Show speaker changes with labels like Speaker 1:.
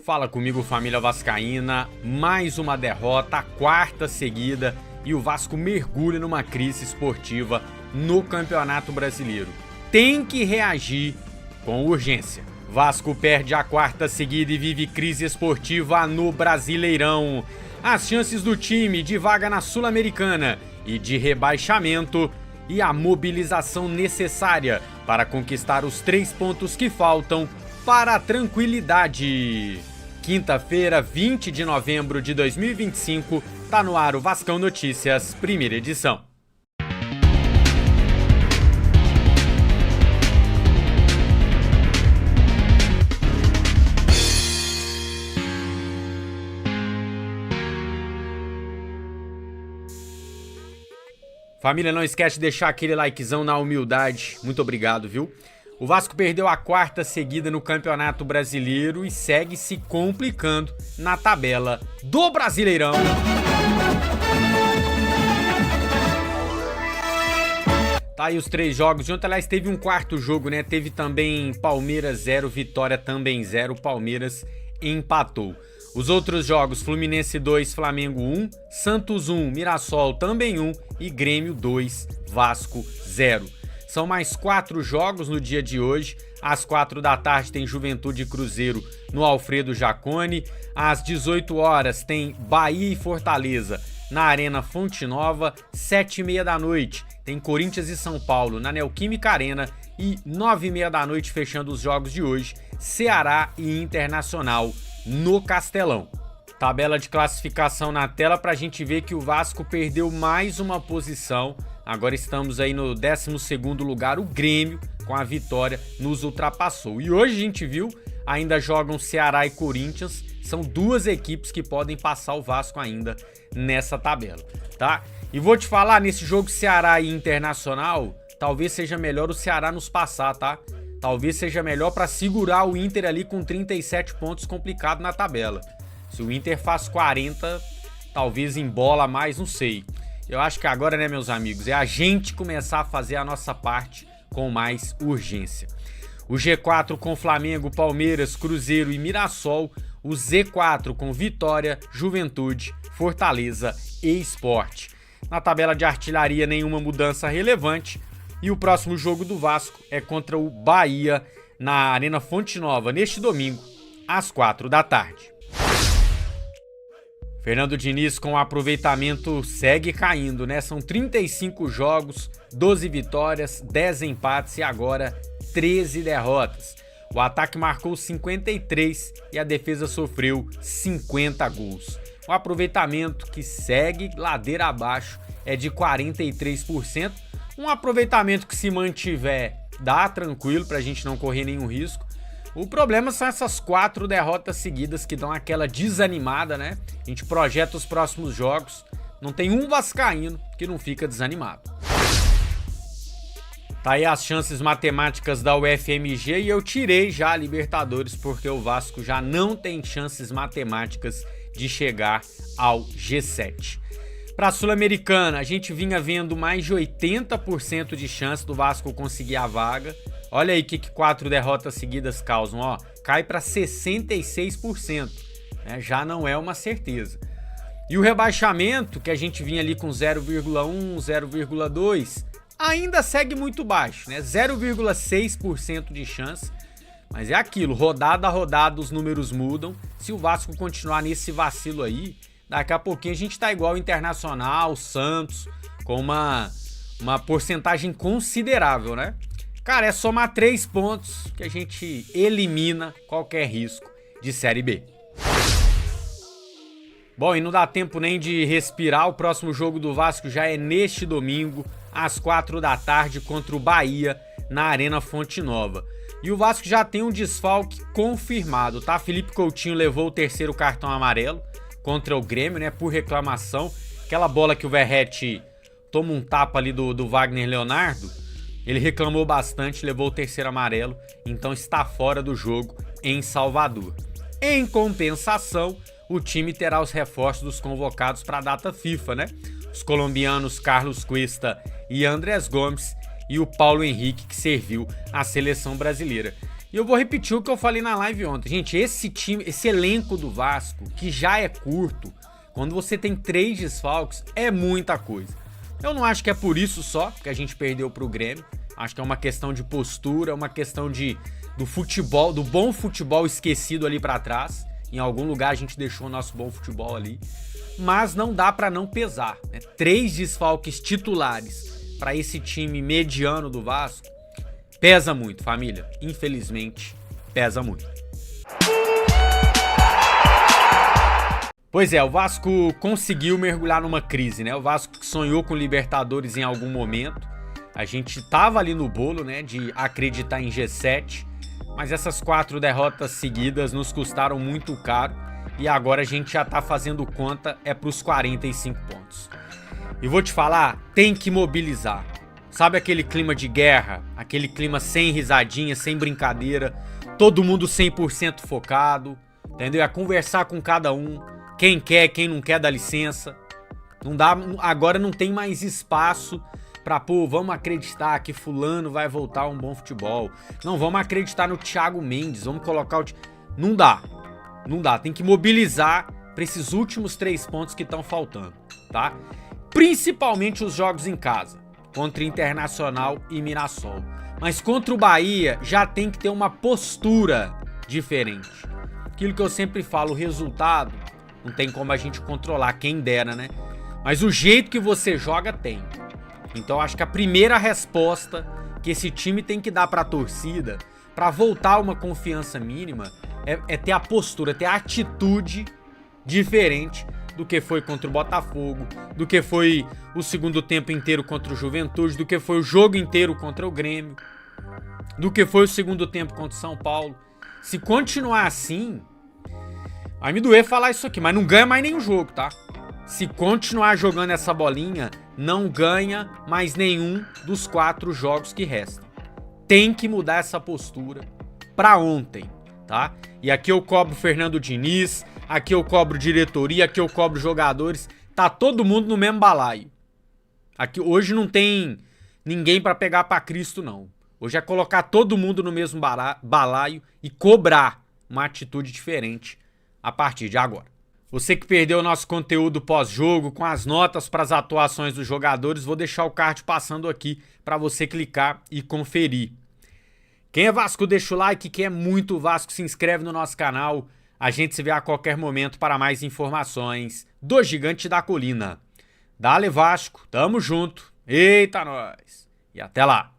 Speaker 1: Fala comigo, família vascaína, mais uma derrota, a quarta seguida, e o Vasco mergulha numa crise esportiva no Campeonato Brasileiro. Tem que reagir com urgência. Vasco perde a quarta seguida e vive crise esportiva no Brasileirão. As chances do time de vaga na Sul-Americana e de rebaixamento e a mobilização necessária para conquistar os 3 pontos que faltam para a tranquilidade. Quinta-feira, 20 de novembro de 2025, tá no ar o Vascão Notícias, primeira edição. Família, não esquece de deixar aquele likezão na humildade, muito obrigado, viu? O Vasco perdeu a quarta seguida no Campeonato Brasileiro e segue se complicando na tabela do Brasileirão. Tá aí os 3 jogos de ontem, aliás, teve um quarto jogo, né? Teve também Palmeiras 0, Vitória também 0, Palmeiras empatou. Os outros jogos, Fluminense 2, Flamengo 1, Santos 1, Mirassol também 1 e Grêmio 2, Vasco 0. São mais 4 jogos no dia de hoje. Às 4 da tarde tem Juventude e Cruzeiro no Alfredo Jaconi. Às 18 horas tem Bahia e Fortaleza na Arena Fonte Nova. 7h30 da noite tem Corinthians e São Paulo na Neoquímica Arena. E 9h30 da noite, fechando os jogos de hoje, Ceará e Internacional no Castelão. Tabela de classificação na tela para a gente ver que o Vasco perdeu mais uma posição. Agora estamos aí no 12º lugar, o Grêmio, com a vitória, nos ultrapassou. E hoje a gente viu, ainda jogam Ceará e Corinthians, são 2 equipes que podem passar o Vasco ainda nessa tabela, tá? E vou te falar, nesse jogo Ceará e Internacional, talvez seja melhor o Ceará nos passar, tá? Talvez seja melhor para segurar o Inter ali com 37 pontos, complicado na tabela. Se o Inter faz 40, talvez embola mais, não sei. Eu acho que agora, né, meus amigos, é a gente começar a fazer a nossa parte com mais urgência. O G4 com Flamengo, Palmeiras, Cruzeiro e Mirassol. O Z4 com Vitória, Juventude, Fortaleza e Sport. Na tabela de artilharia, nenhuma mudança relevante. E o próximo jogo do Vasco é contra o Bahia na Arena Fonte Nova, neste domingo, às 4 da tarde. Fernando Diniz com o aproveitamento segue caindo, né? São 35 jogos, 12 vitórias, 10 empates e agora 13 derrotas. O ataque marcou 53 e a defesa sofreu 50 gols. O aproveitamento, que segue ladeira abaixo, é de 43%. Um aproveitamento que, se mantiver, dá tranquilo pra gente não correr nenhum risco. O problema são essas 4 derrotas seguidas que dão aquela desanimada, né? A gente projeta os próximos jogos, não tem um vascaíno que não fica desanimado. Tá aí as chances matemáticas da UFMG e eu tirei já a Libertadores porque o Vasco já não tem chances matemáticas de chegar ao G7. Para a Sul-Americana, a gente vinha vendo mais de 80% de chance do Vasco conseguir a vaga. Olha aí o que 4 derrotas seguidas causam, ó, cai para 66%, né? Já não é uma certeza. E o rebaixamento, que a gente vinha ali com 0,1, 0,2, ainda segue muito baixo, né? 0,6% de chance, mas é aquilo, rodada a rodada os números mudam. Se o Vasco continuar nesse vacilo aí, daqui a pouquinho a gente tá igual o Internacional, o Santos, com uma porcentagem considerável, né? Cara, é somar 3 pontos que a gente elimina qualquer risco de Série B. Bom, e não dá tempo nem de respirar, o próximo jogo do Vasco já é neste domingo, às 4 da tarde, contra o Bahia, na Arena Fonte Nova. E o Vasco já tem um desfalque confirmado, tá? Felipe Coutinho levou o 3º cartão amarelo contra o Grêmio, né, por reclamação. Aquela bola que o Verratti toma um tapa ali do Wagner Leonardo, ele reclamou bastante, levou o 3º amarelo, então está fora do jogo em Salvador. Em compensação, o time terá os reforços dos convocados para a data FIFA, né? Os colombianos Carlos Cuesta e Andrés Gomes e o Paulo Henrique, que serviu à seleção brasileira. E eu vou repetir o que eu falei na live ontem. Gente, esse time, esse elenco do Vasco, que já é curto, quando você tem 3 desfalques, é muita coisa. Eu não acho que é por isso só que a gente perdeu pro Grêmio. Acho que é uma questão de postura, uma questão do futebol, do bom futebol esquecido ali pra trás. Em algum lugar a gente deixou o nosso bom futebol ali. Mas não dá pra não pesar, né? 3 desfalques titulares pra esse time mediano do Vasco. Pesa muito, família. Infelizmente, pesa muito. Pois é, o Vasco conseguiu mergulhar numa crise, né? O Vasco que sonhou com Libertadores em algum momento. A gente tava ali no bolo, né, de acreditar em G7, mas essas 4 derrotas seguidas nos custaram muito caro e agora a gente já tá fazendo conta pros 45 pontos. E vou te falar, tem que mobilizar. Sabe aquele clima de guerra, aquele clima sem risadinha, sem brincadeira, todo mundo 100% focado, entendeu? É conversar com cada um, quem quer, quem não quer, dá licença. Não dá, agora não tem mais espaço pra, pô, vamos acreditar que fulano vai voltar a um bom futebol. Não, vamos acreditar no Thiago Mendes, vamos colocar o... Não dá, tem que mobilizar pra esses últimos 3 pontos que estão faltando, tá? Principalmente os jogos em casa. Contra Internacional e Mirassol. Mas contra o Bahia já tem que ter uma postura diferente. Aquilo que eu sempre falo, o resultado não tem como a gente controlar, quem dera, né? Mas o jeito que você joga tem. Então eu acho que a primeira resposta que esse time tem que dar pra torcida, pra voltar uma confiança mínima, é ter a postura, ter a atitude diferente do que foi contra o Botafogo, do que foi o segundo tempo inteiro contra o Juventude, do que foi o jogo inteiro contra o Grêmio, do que foi o segundo tempo contra o São Paulo. Se continuar assim, vai me doer falar isso aqui, mas não ganha mais nenhum jogo, tá? Se continuar jogando essa bolinha, não ganha mais nenhum dos 4 jogos que restam. Tem que mudar essa postura pra ontem, tá? E aqui eu cobro Fernando Diniz, aqui eu cobro diretoria, aqui eu cobro jogadores. Tá todo mundo no mesmo balaio. Aqui hoje não tem ninguém pra pegar pra Cristo, não. Hoje é colocar todo mundo no mesmo balaio e cobrar uma atitude diferente a partir de agora. Você que perdeu o nosso conteúdo pós-jogo com as notas para as atuações dos jogadores, vou deixar o card passando aqui para você clicar e conferir. Quem é Vasco, deixa o like. Quem é muito Vasco, se inscreve no nosso canal. A gente se vê a qualquer momento para mais informações do Gigante da Colina. Dale Vasco, tamo junto. Eita nós. E até lá.